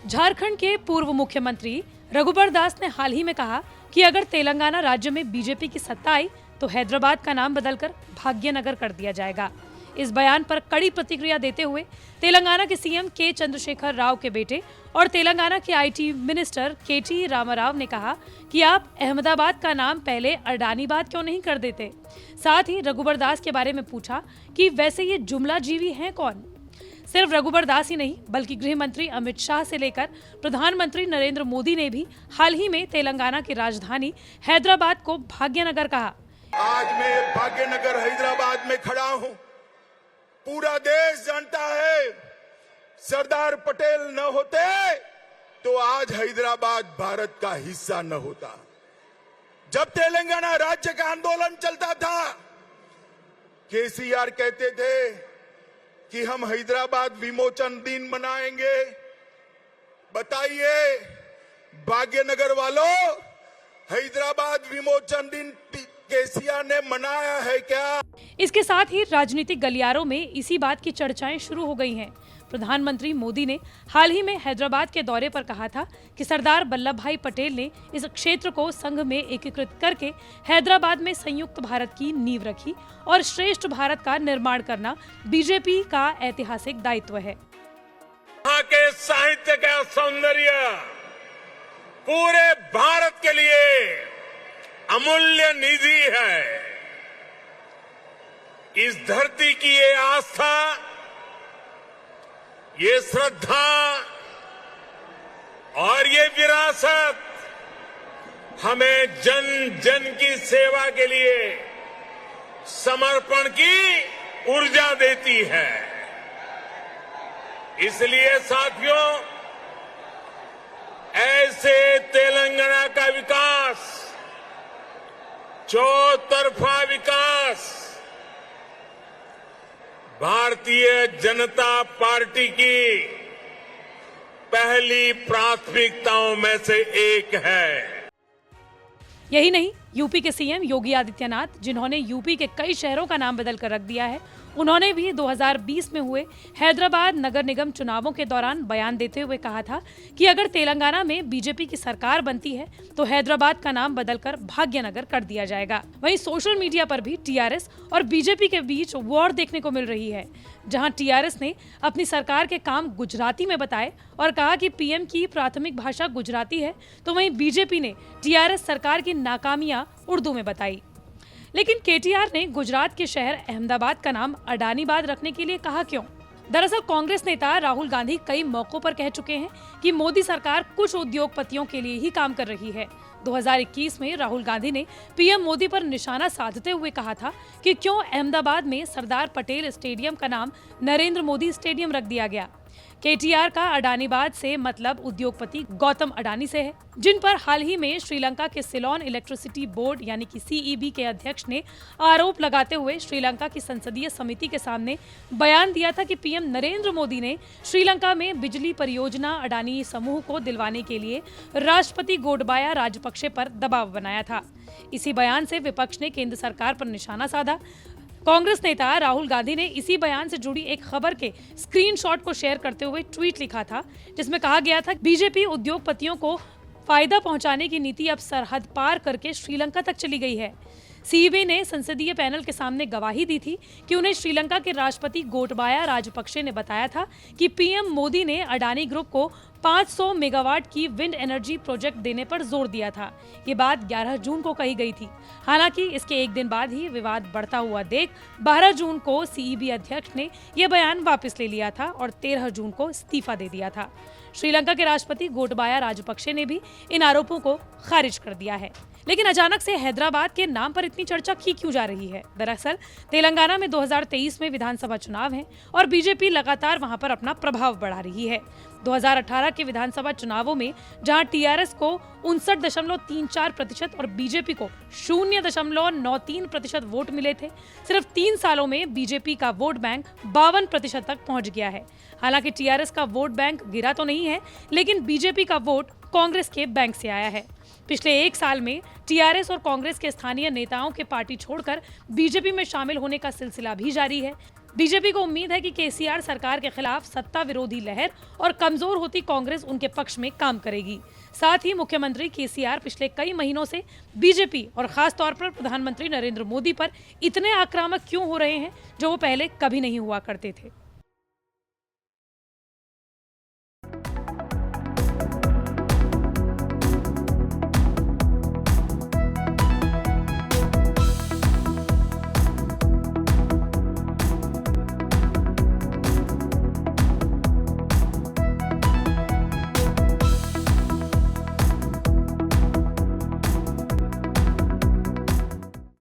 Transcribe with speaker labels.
Speaker 1: झारखंड के पूर्व मुख्यमंत्री रघुबर दास ने हाल ही में कहा कि अगर तेलंगाना राज्य में बीजेपी की सत्ता आई तो हैदराबाद का नाम बदलकर भाग्यनगर कर दिया जाएगा। इस बयान पर कड़ी प्रतिक्रिया देते हुए तेलंगाना के सीएम के चंद्रशेखर राव के बेटे और तेलंगाना के आईटी मिनिस्टर केटी रामाराव ने कहा कि आप अहमदाबाद का नाम पहले अडानीबाद क्यों नहीं कर देते। साथ ही रघुबर दास के बारे में पूछा कि वैसे ये जुमला जीवी हैं कौन। सिर्फ रघुबर दास ही नहीं बल्कि गृह मंत्री अमित शाह से लेकर प्रधानमंत्री नरेंद्र मोदी ने भी हाल ही में तेलंगाना की राजधानी हैदराबाद को भाग्यनगर कहा।
Speaker 2: आज मैं भाग्यनगर हैदराबाद में खड़ा हूं। पूरा देश जानता है सरदार पटेल न होते तो आज हैदराबाद भारत का हिस्सा न होता। जब तेलंगाना राज्य का आंदोलन चलता था, केसीआर कहते थे कि हम हैदराबाद विमोचन दिन मनाएंगे। बताइए भाग्यनगर वालों, हैदराबाद विमोचन दिन केसीआर ने मनाया है क्या?
Speaker 1: इसके साथ ही राजनीतिक गलियारों में इसी बात की चर्चाएं शुरू हो गई हैं। प्रधानमंत्री मोदी ने हाल ही में हैदराबाद के दौरे पर कहा था कि सरदार वल्लभ भाई पटेल ने इस क्षेत्र को संघ में एकीकृत करके हैदराबाद में संयुक्त भारत की नींव रखी और श्रेष्ठ भारत का निर्माण करना बीजेपी का ऐतिहासिक दायित्व है।
Speaker 2: यहाँ के साहित्य का सौंदर्य पूरे भारत के लिए अमूल्य निधि है। इस धरती की ये आस्था, ये श्रद्धा और ये विरासत हमें जन जन की सेवा के लिए समर्पण की ऊर्जा देती है। इसलिए साथियों, ऐसे तेलंगाना का विकास, चौतरफा विकास भारतीय जनता पार्टी की पहली प्राथमिकताओं में से एक है।
Speaker 1: यही नहीं, यूपी के सीएम योगी आदित्यनाथ, जिन्होंने यूपी के कई शहरों का नाम बदलकर रख दिया है, उन्होंने भी 2020 में हुए हैदराबाद नगर निगम चुनावों के दौरान बयान देते हुए कहा था कि अगर तेलंगाना में बीजेपी की सरकार बनती है तो हैदराबाद का नाम बदलकर भाग्यनगर कर दिया जाएगा। वहीं सोशल मीडिया पर भी टीआरएस और बीजेपी के बीच वॉर देखने को मिल रही है, जहां टीआरएस ने अपनी सरकार के काम गुजराती में बताए और कहा कि पीएम की प्राथमिक भाषा गुजराती है, तो वहीं बीजेपी ने टीआरएस सरकार की नाकामियां उर्दू में बताई। लेकिन केटीआर ने गुजरात के शहर अहमदाबाद का नाम अडानीबाद रखने के लिए कहा क्यों? दरअसल कांग्रेस नेता राहुल गांधी कई मौकों पर कह चुके हैं कि मोदी सरकार कुछ उद्योगपतियों के लिए ही काम कर रही है। 2021 में राहुल गांधी ने पीएम मोदी पर निशाना साधते हुए कहा था कि क्यों अहमदाबाद में सरदार पटेल स्टेडियम का नाम नरेंद्र मोदी स्टेडियम रख दिया गया। केटीआर का अडानीबाद से मतलब उद्योगपति गौतम अडानी से है, जिन पर हाल ही में श्रीलंका के सिलोन इलेक्ट्रिसिटी बोर्ड यानी कि सीईबी के अध्यक्ष ने आरोप लगाते हुए श्रीलंका की संसदीय समिति के सामने बयान दिया था कि पीएम नरेंद्र मोदी ने श्रीलंका में बिजली परियोजना अडानी समूह को दिलवाने के लिए राष्ट्रपति गोटबाया राजपक्षे पर दबाव बनाया था। इसी बयान से विपक्ष ने केंद्र सरकार पर निशाना साधा। कांग्रेस नेता राहुल गांधी ने इसी बयान से जुड़ी एक खबर के स्क्रीनशॉट को शेयर करते हुए ट्वीट लिखा था, जिसमें कहा गया था बीजेपी उद्योगपतियों को फायदा पहुंचाने की नीति अब सरहद पार करके श्रीलंका तक चली गई है। सीईबी ने संसदीय पैनल के सामने गवाही दी थी कि उन्हें श्रीलंका के राष्ट्रपति गोटबाया राजपक्षे ने बताया था कि पीएम मोदी ने अडानी ग्रुप को 500 मेगावाट की विंड एनर्जी प्रोजेक्ट देने पर जोर दिया था। ये बात 11 जून को कही गई थी। हालांकि इसके एक दिन बाद ही विवाद बढ़ता हुआ देख 12 जून को सीईबी अध्यक्ष ने यह बयान वापस ले लिया था और 13 जून को इस्तीफा दे दिया था। श्रीलंका के राष्ट्रपति गोटबाया राजपक्षे ने भी इन आरोपों को खारिज कर दिया है। लेकिन अचानक से हैदराबाद के नाम पर इतनी चर्चा की क्यों जा रही है? दरअसल तेलंगाना में 2023 में विधानसभा चुनाव हैं और बीजेपी लगातार वहां पर अपना प्रभाव बढ़ा रही है। 2018 के विधानसभा चुनावों में जहां टीआरएस को 59.34% और बीजेपी को 0.93% वोट मिले थे, सिर्फ 3 सालों में बीजेपी का वोट बैंक 52% तक पहुंच गया है। हालांकि टीआरएस का वोट बैंक गिरा तो नहीं है, लेकिन बीजेपी का वोट कांग्रेस के बैंक से आया है। पिछले 1 साल में टीआरएस और कांग्रेस के स्थानीय नेताओं के पार्टी छोड़कर बीजेपी में शामिल होने का सिलसिला भी जारी है। बीजेपी को उम्मीद है कि केसीआर सरकार के खिलाफ सत्ता विरोधी लहर और कमजोर होती कांग्रेस उनके पक्ष में काम करेगी। साथ ही मुख्यमंत्री केसीआर पिछले कई महीनों से बीजेपी और खास तौर पर प्रधानमंत्री नरेंद्र मोदी पर इतने आक्रामक क्यों हो रहे हैं जो वो पहले कभी नहीं हुआ करते थे।